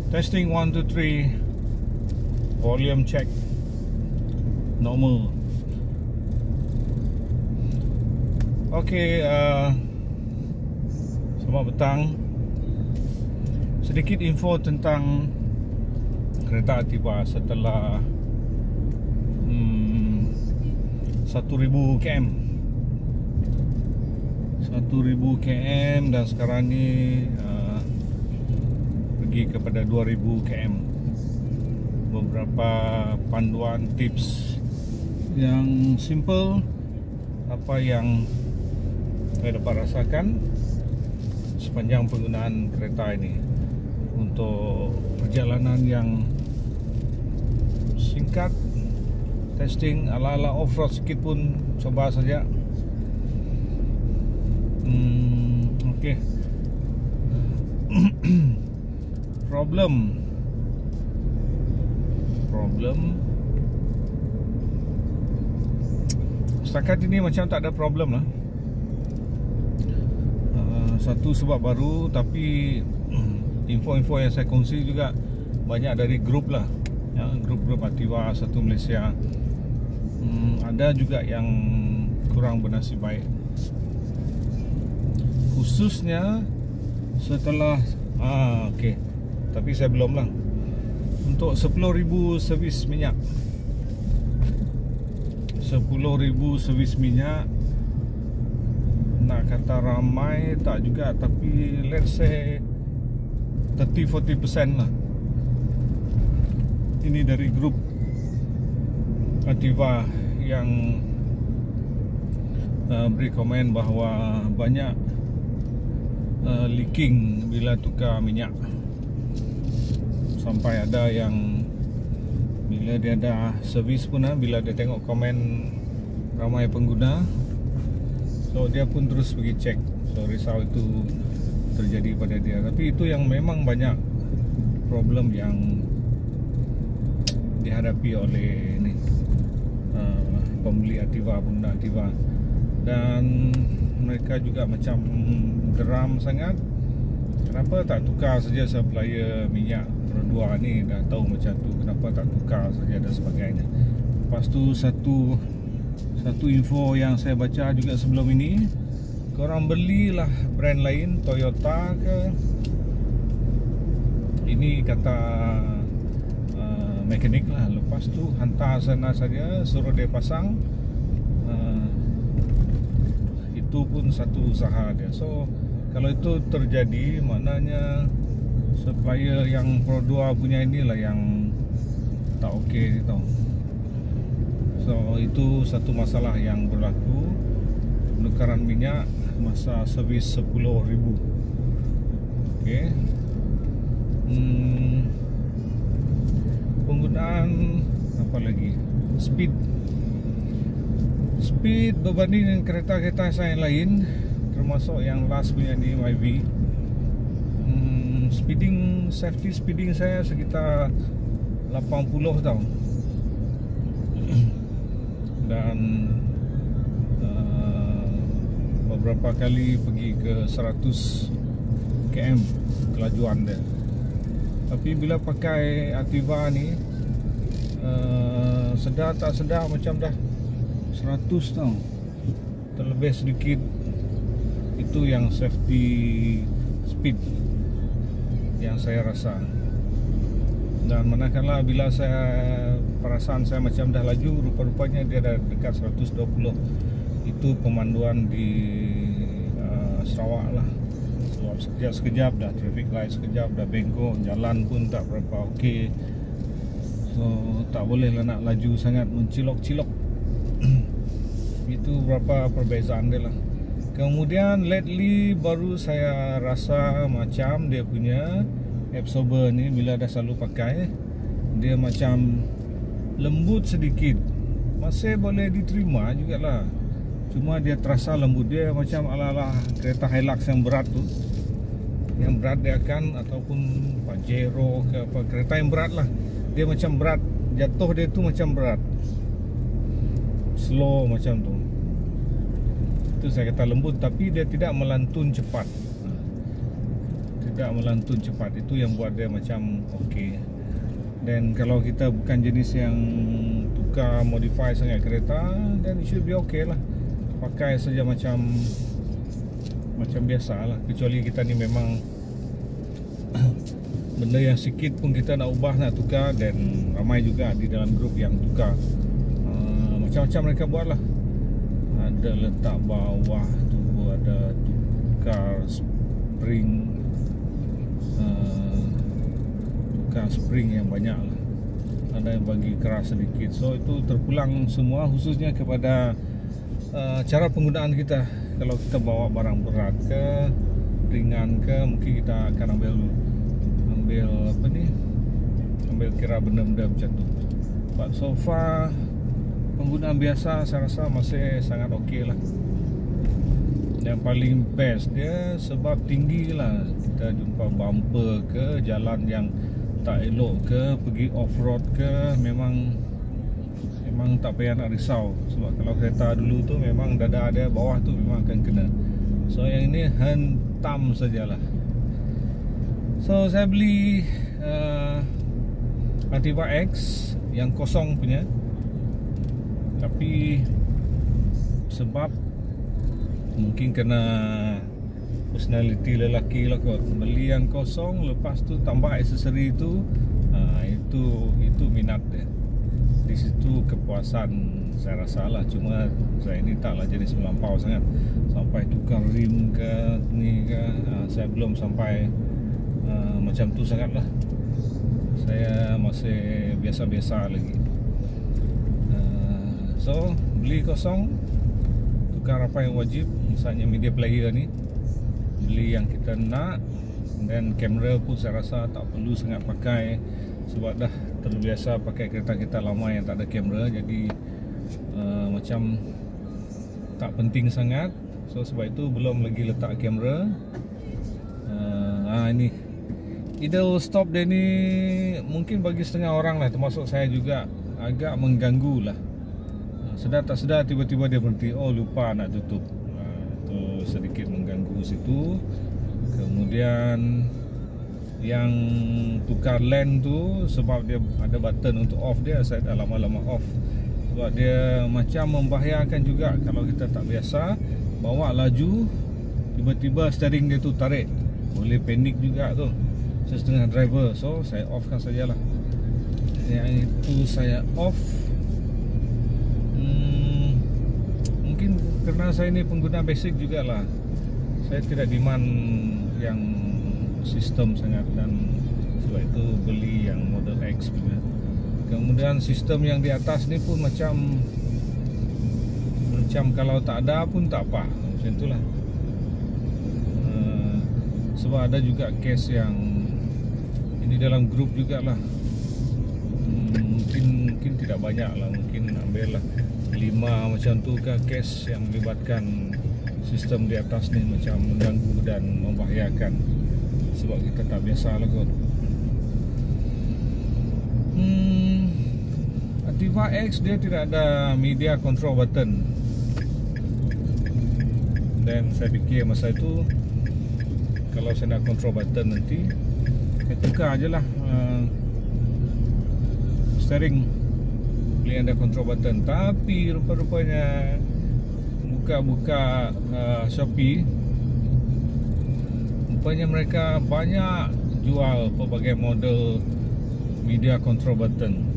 Testing 1 2 3. Volume check. Normal. Okey, selamat petang. Sedikit info tentang kereta Ativa setelah 1000 km. 1000 km dan sekarang ni pergi kepada 2000 km. Beberapa panduan tips yang simple apa yang saya dapat rasakan sepanjang penggunaan kereta ini untuk perjalanan yang singkat. Testing ala-ala off-road sikit pun coba saja. Okey. Problem setakat ini macam tak ada problem lah. Satu sebab baru, tapi info-info yang saya kongsi juga banyak dari grup lah ya, grup-grup Ativa satu Malaysia. Ada juga yang kurang bernasib baik, khususnya setelah okey, tapi saya belum lah. Untuk 10,000 servis minyak, 10,000 servis minyak, nak kata ramai tak juga, tapi let's say 30-40% lah. Ini dari grup Ativa yang beri komen bahawa banyak leaking bila tukar minyak. Sampai ada yang bila dia dah servis pun bila dia tengok komen ramai pengguna, so dia pun terus pergi cek. So risau itu terjadi pada dia. Tapi itu yang memang banyak problem yang dihadapi oleh ni pembeli Ativa, pengguna Ativa. Dan mereka juga macam geram sangat. Kenapa tak tukar saja supplier minyak Dua ni? Dah tahu macam tu, kenapa tak tukar saja dan sebagainya. Lepas tu satu info yang saya baca juga sebelum ini, korang belilah brand lain, Toyota ke, ini kata mekanik lah. Lepas tu hantar sana saja, suruh dia pasang. Itu pun satu usaha dia. So kalau itu terjadi, maknanya supplier yang Pro 2 punya inilah yang tak okey tau. So itu satu masalah yang berlaku, penukaran minyak masa servis 10,000. Okey. Penggunaan apa lagi? Speed berbanding dengan kereta-kereta saya yang lain, termasuk yang last punya ni YV. Safety speeding saya sekitar 80 tau. Dan beberapa kali pergi ke 100 km kelajuan dia. Tapi bila pakai Ativa ni, sedar tak sedar macam dah 100 tau. Terlebih sedikit. Itu yang safety speed yang saya rasa. Dan manakala bila perasaan saya macam dah laju, rupa-rupanya dia dah dekat 120. Itu pemanduan di Sarawak lah. Sebab sekejap-sekejap dah traffic light, sekejap dah bengkok, jalan pun tak berapa okey. So tak boleh lah nak laju sangat, mencilok-cilok. Itu berapa perbezaan dia lah. Kemudian lately baru saya rasa macam dia punya absorber ni bila dah selalu pakai, dia macam lembut sedikit. Masih boleh diterima jugalah. Cuma dia terasa lembut. Dia macam ala-ala kereta Hilux yang berat tu. Yang berat dia akan, ataupun Pajero ke apa, kereta yang berat lah. Dia macam berat. Jatuh dia tu macam berat. Slow macam tu. Itu saya kata lembut, tapi dia tidak melantun cepat. tidak melantun cepat. Itu yang buat dia macam okey. Dan kalau kita bukan jenis yang tukar modify sangat kereta, then it should be okay lah. Pakai saja macam biasa lah. Kecuali kita ni memang benda yang sikit pun kita nak ubah, nak tukar. Dan ramai juga di dalam grup yang tukar. Macam-macam mereka buat lah. Ada letak bawah tu, ada tukar spring, tukar spring yang banyak lah. Ada yang bagi keras sedikit. So itu terpulang semua khususnya kepada cara penggunaan kita. Kalau kita bawa barang berat ke, ringan ke, mungkin kita akan ambil apa ni, ambil kira benda-benda macam tu. But so far penggunaan biasa saya rasa masih sangat okey lah. Yang paling best dia sebab tinggi lah. Kita jumpa bumper ke, jalan yang tak elok ke, pergi off-road ke, memang tak payah nak risau. Sebab kalau kereta dulu tu memang dada dia bawah tu memang akan kena. So yang ini hentam sajalah. So saya beli Ativa X yang kosong punya. Tapi sebab mungkin kena personality lelaki lah kot, beli yang kosong, lepas tu tambah aksesori tu, itu minat dia. Di situ kepuasan saya rasa lah. Cuma saya ni taklah jenis melampau sangat sampai tukar rim ke ni ke. Saya belum sampai macam tu sangat lah. Saya masih biasa-biasa lagi. So beli kosong, tukar apa yang wajib. Misalnya media player ni, beli yang kita nak. Dan kamera pun saya rasa tak perlu sangat pakai, sebab dah terbiasa pakai kereta-kereta lama yang tak ada kamera. Jadi macam tak penting sangat. So sebab itu belum lagi letak kamera. Ini idle stop dia ni mungkin bagi setengah orang lah, termasuk saya juga, agak mengganggu lah. Sedar tak sedar tiba-tiba dia berhenti. Oh, lupa nak tutup. Itu sedikit mengganggu situ. Kemudian yang tukar lane tu, sebab dia ada button untuk off dia, saya dah lama-lama off. Sebab dia macam membahayakan juga kalau kita tak biasa bawa laju, tiba-tiba steering dia tu tarik, boleh panik juga tu setengah driver. So saya offkan sajalah. Yang itu saya off. Mungkin kerana saya ni pengguna basic jugalah, saya tidak demand yang sistem sangat, dan sebab itu beli yang model X juga. Kemudian sistem yang di atas ni pun macam kalau tak ada pun tak apa, macam itulah. Sebab ada juga case yang ini dalam grup jugalah. Mungkin tidak banyak lah, mungkin ambil lah 5 macam tu ke case yang melibatkan sistem di atas ni macam mengganggu dan membahayakan. Sebab kita tak biasa lah kot. Ativa X dia tidak ada media control button. Dan saya fikir masa itu, kalau saya nak control button nanti, saya tukar je lah steering, beli ada control button. Tapi rupa-rupanya buka Shopee, rupanya mereka banyak jual pelbagai model media control button.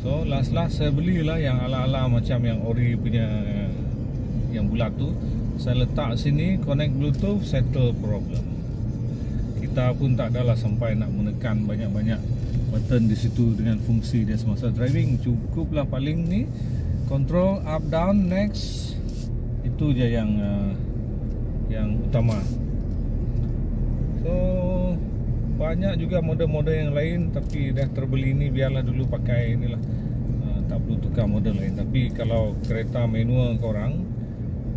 So last saya belilah yang ala-ala macam yang ori punya, yang bulat tu. Saya letak sini, connect bluetooth, settle problem. Kita pun tak adalah sampai nak menekan banyak-banyak button di situ dengan fungsi dia semasa driving. Cukuplah paling ni control up down next, itu je yang utama. So banyak juga model-model yang lain, tapi dah terbeli ni biarlah dulu pakai inilah. Tak perlu tukar model lain. Tapi kalau kereta manual korang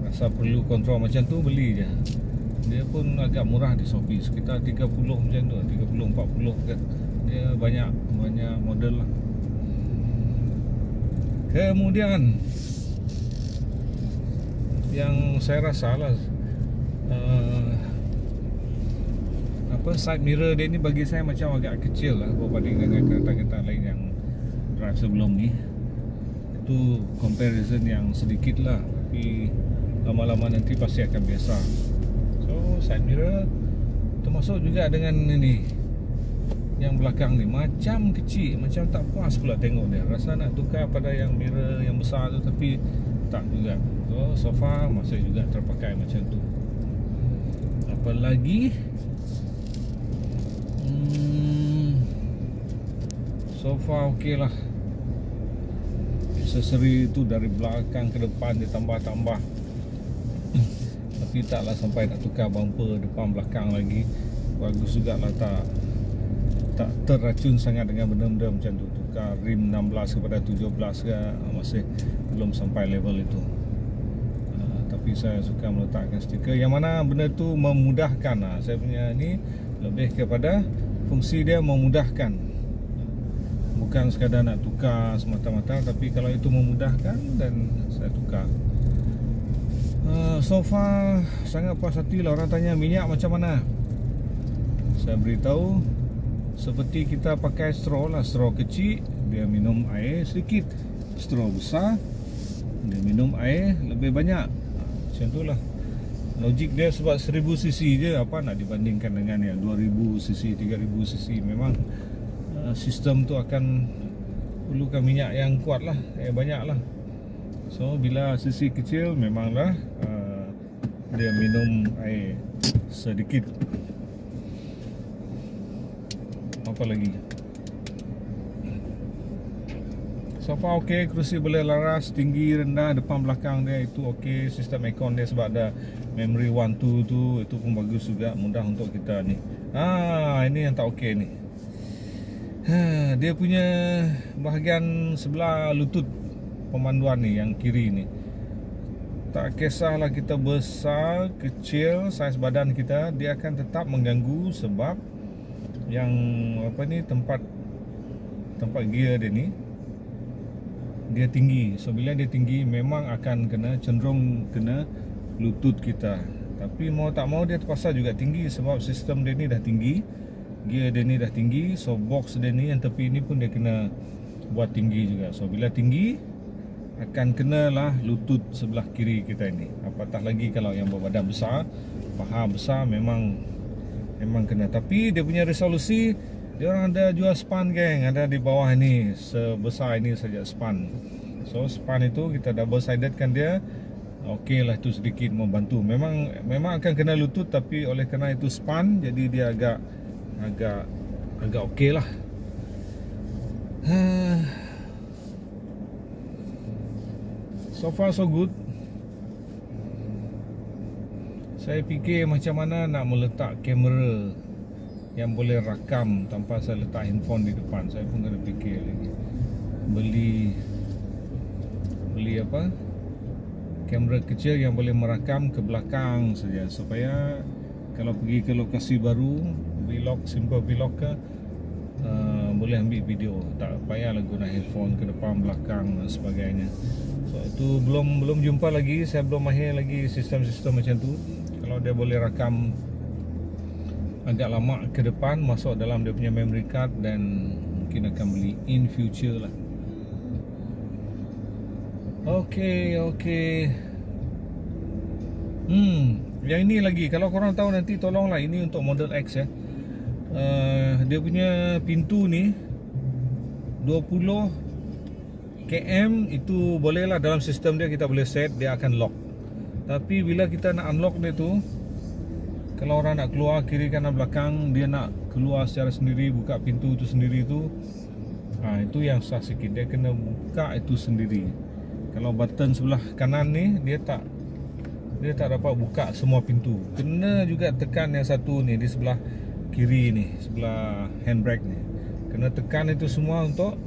rasa perlu kontrol macam tu, beli je. Dia pun agak murah di Shopee, sekitar 30 macam tu, 30-40 kan. Dia banyak model lah. Kemudian yang saya rasa lah, side mirror dia ni bagi saya macam agak kecil lah berbanding dengan kereta-kereta lain yang drive sebelum ni. Itu comparison yang sedikit lah, tapi lama-lama nanti pasti akan biasa. So side mirror termasuk juga dengan ini yang belakang ni macam kecil, macam tak puas pula tengok dia. Rasa nak tukar pada yang mirror yang besar tu, tapi tak juga. So far masih juga terpakai macam tu. Apa lagi? So far okey lah. Aksesori tu dari belakang ke depan ditambah-tambah. Tapi taklah sampai nak tukar bumper depan belakang lagi. Bagus juga lah, tak terracun sangat dengan benda-benda macam tu. Tukar rim 16 kepada 17 ke, masih belum sampai level itu. Tapi saya suka meletakkan stiker yang mana benda tu memudahkan. Saya punya ni lebih kepada fungsi dia memudahkan, bukan sekadar nak tukar semata-mata, tapi kalau itu memudahkan dan saya tukar. So far sangat puas hati lah. Orang tanya minyak macam mana, saya beritahu seperti kita pakai straw lah. Straw kecil dia minum air sedikit, straw besar dia minum air lebih banyak. Macam tu lah logik dia. Sebab 1000cc je, apa nak dibandingkan dengan yang 2000cc, 3000cc. Memang sistem tu akan perlukan minyak yang kuat lah, banyak lah. So bila cc kecil memanglah dia minum air sedikit. Apa lagi? So far okey, kerusi boleh laras, tinggi, rendah, depan belakang dia itu okey. Sistem aircon dia sebab ada memory 1, 2 tu, itu pun bagus juga, mudah untuk kita ni. Ini yang tak okey ni. Dia punya bahagian sebelah lutut pemanduan ni, yang kiri ni. Tak kisahlah kita besar, kecil, saiz badan kita, dia akan tetap mengganggu sebab yang apa ni, tempat gear dia ni dia tinggi. So bila dia tinggi memang akan cenderung kena lutut kita. Tapi mau tak mau dia terpaksa juga tinggi sebab sistem dia ni dah tinggi, gear dia ni dah tinggi. So box dia ni yang tepi ni pun dia kena buat tinggi juga. So bila tinggi akan kenalah lutut sebelah kiri kita ini. Apatah lagi kalau yang berbadan besar, paha besar, memang kena. Tapi dia punya resolusi, dia orang ada jual span geng, ada di bawah ini, sebesar ini saja span. So span itu kita double sided kan dia, okey lah, itu sedikit membantu. Memang akan kena lutut, tapi oleh kerana itu span, jadi dia agak okey lah. So far so good. Saya fikir macam mana nak meletak kamera yang boleh rakam tanpa saya letak handphone di depan. Saya pun kena fikir lagi. Beli apa? Kamera kecil yang boleh merakam ke belakang saja, supaya kalau pergi ke lokasi baru, vlog, simple vlog ke, boleh ambil video, tak payahlah guna handphone ke depan belakang dan sebagainya. So itu belum jumpa lagi, saya belum mahir lagi sistem-sistem macam tu. Kalau dia boleh rakam agak lama ke depan, masuk dalam dia punya memory card, dan mungkin akan beli in future lah. Okey. Yang ini lagi, kalau korang tahu nanti tolonglah, ini untuk Model X ya. Dia punya pintu ni 20 km itu bolehlah, dalam sistem dia kita boleh set, dia akan lock. Tapi bila kita nak unlock dia tu, kalau orang nak keluar kiri kanan belakang, dia nak keluar secara sendiri, buka pintu itu sendiri tu, itu yang susah sikit. Dia kena buka itu sendiri. Kalau button sebelah kanan ni, dia tak dapat buka semua pintu. Kena juga tekan yang satu ni di sebelah kiri ni, sebelah handbrake ni. Kena tekan itu semua untuk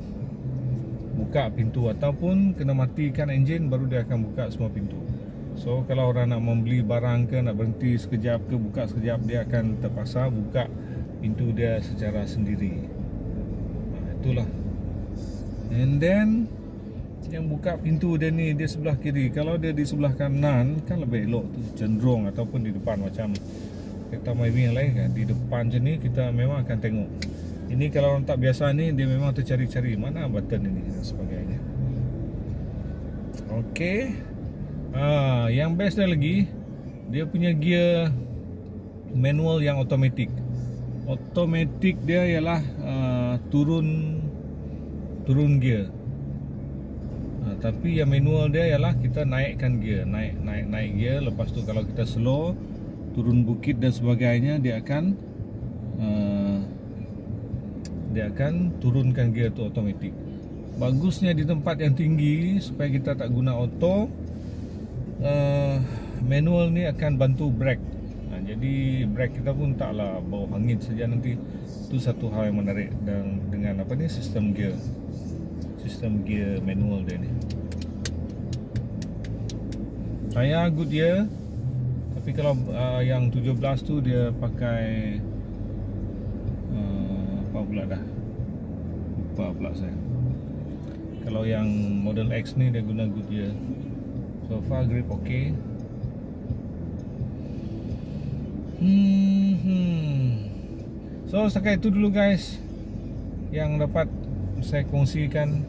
buka pintu, ataupun kena matikan enjin baru dia akan buka semua pintu. So kalau orang nak membeli barang ke, nak berhenti sekejap ke, buka sekejap, dia akan terpaksa buka pintu dia secara sendiri. Itulah. And then yang buka pintu dia ni, dia sebelah kiri. Kalau dia di sebelah kanan kan lebih elok tu, cenderung, ataupun di depan macam kereta Myvi yang lain kan. Di depan je ni kita memang akan tengok. Ini kalau orang tak biasa ni, dia memang tercari-cari mana button ini dan sebagainya. Okey. Yang best dia lagi, dia punya gear manual yang automatic. Automatic dia ialah turun gear. Tapi yang manual dia ialah kita naikkan gear, naik gear. Lepas tu kalau kita slow, turun bukit dan sebagainya, dia akan turunkan gear tu automatic. Bagusnya di tempat yang tinggi supaya kita tak guna auto, manual ni akan bantu brake. Jadi brake kita pun taklah bau hangit saja nanti. Itu satu hal yang menarik dan dengan apa ni, sistem gear manual dia ni. Saya Goodyear, tapi kalau yang 17 tu dia pakai apa pula dah, lupa pula saya. Kalau yang model X ni dia guna Goodyear. So far grip okay. So setakat itu dulu guys yang dapat saya kongsikan.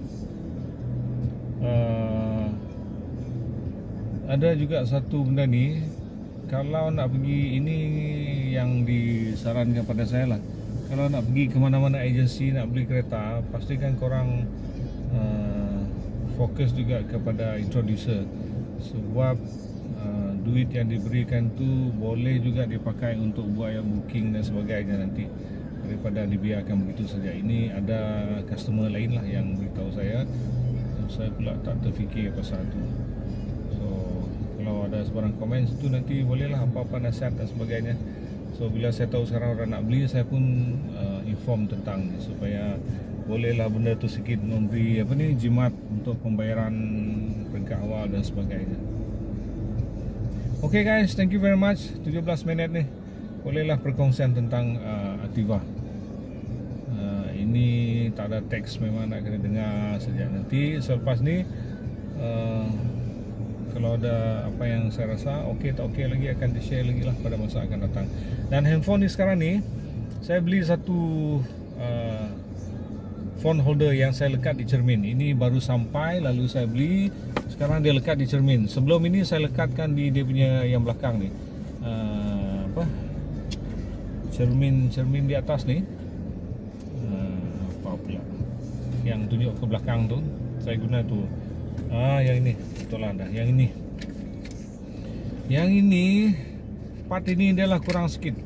Ada juga satu benda ni, kalau nak pergi, ini yang disarankan pada saya lah, kalau nak pergi ke mana-mana agensi nak beli kereta, pastikan korang fokus juga kepada introducer. Sebab duit yang diberikan tu boleh juga dipakai untuk buat yang booking dan sebagainya nanti, daripada dibiarkan begitu saja. Ini ada customer lain lah yang beritahu saya pula tak terfikir pasal tu. So kalau ada sebarang komen situ nanti bolehlah apa-apa nasihat dan sebagainya. So bila saya tahu sekarang orang nak beli, saya pun inform tentang ni, supaya bolehlah benda tu sikit memberi apa ni, jimat untuk pembayaran peringkat awal dan sebagainya. Okay guys, thank you very much. 17 minit ni bolehlah perkongsian tentang Activa. Ini tak ada teks, memang nak kena dengar saja. Nanti selepas ni kalau ada apa yang saya rasa okey tak okey lagi, akan di-share lagi lah pada masa akan datang. Dan handphone ni sekarang ni saya beli satu phone holder yang saya lekat di cermin. Ini baru sampai, lalu saya beli. Sekarang dia lekat di cermin. Sebelum ini saya lekatkan di dia punya yang belakang ni, cermin di atas ni, apa pula yang tunjuk ke belakang tu, saya guna tu. Yang ini betul lah dah. Yang ini part ini dia lah kurang sikit,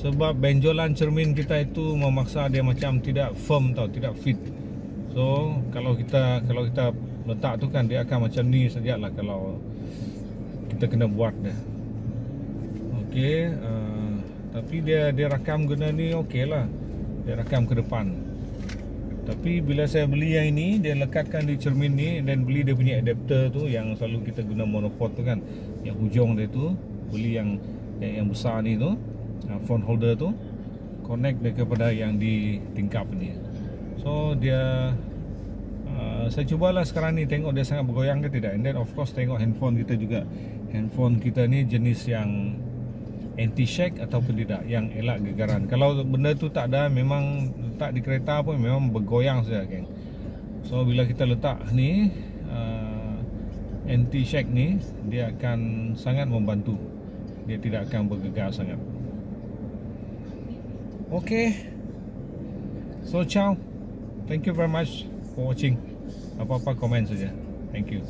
sebab benjolan cermin kita itu memaksa dia macam tidak firm tau, tidak fit. So kalau kita letak tu kan dia akan macam ni sajalah kalau kita kena buat dah. Okey, tapi dia rakam guna ni okey lah, dia rakam ke depan. Tapi bila saya beli yang ini, dia lekatkan di cermin ni, dan beli dia punya adapter tu yang selalu kita guna monopod tu kan, yang hujung dia tu, beli yang besar ni tu, phone holder tu, connect dia kepada yang di tingkap ni. So dia saya cubalah sekarang ni, tengok dia sangat bergoyang ke tidak. And then of course tengok handphone kita juga. Handphone kita ni jenis yang anti-shake ataupun tidak, yang elak gegaran. Kalau benda tu tak ada, memang letak di kereta pun memang bergoyang saja geng. So bila kita letak ni anti-shake ni, dia akan sangat membantu. Dia tidak akan bergegar sangat. Okay, so ciao. Thank you very much for watching. Apa-apa komen saja. Thank you.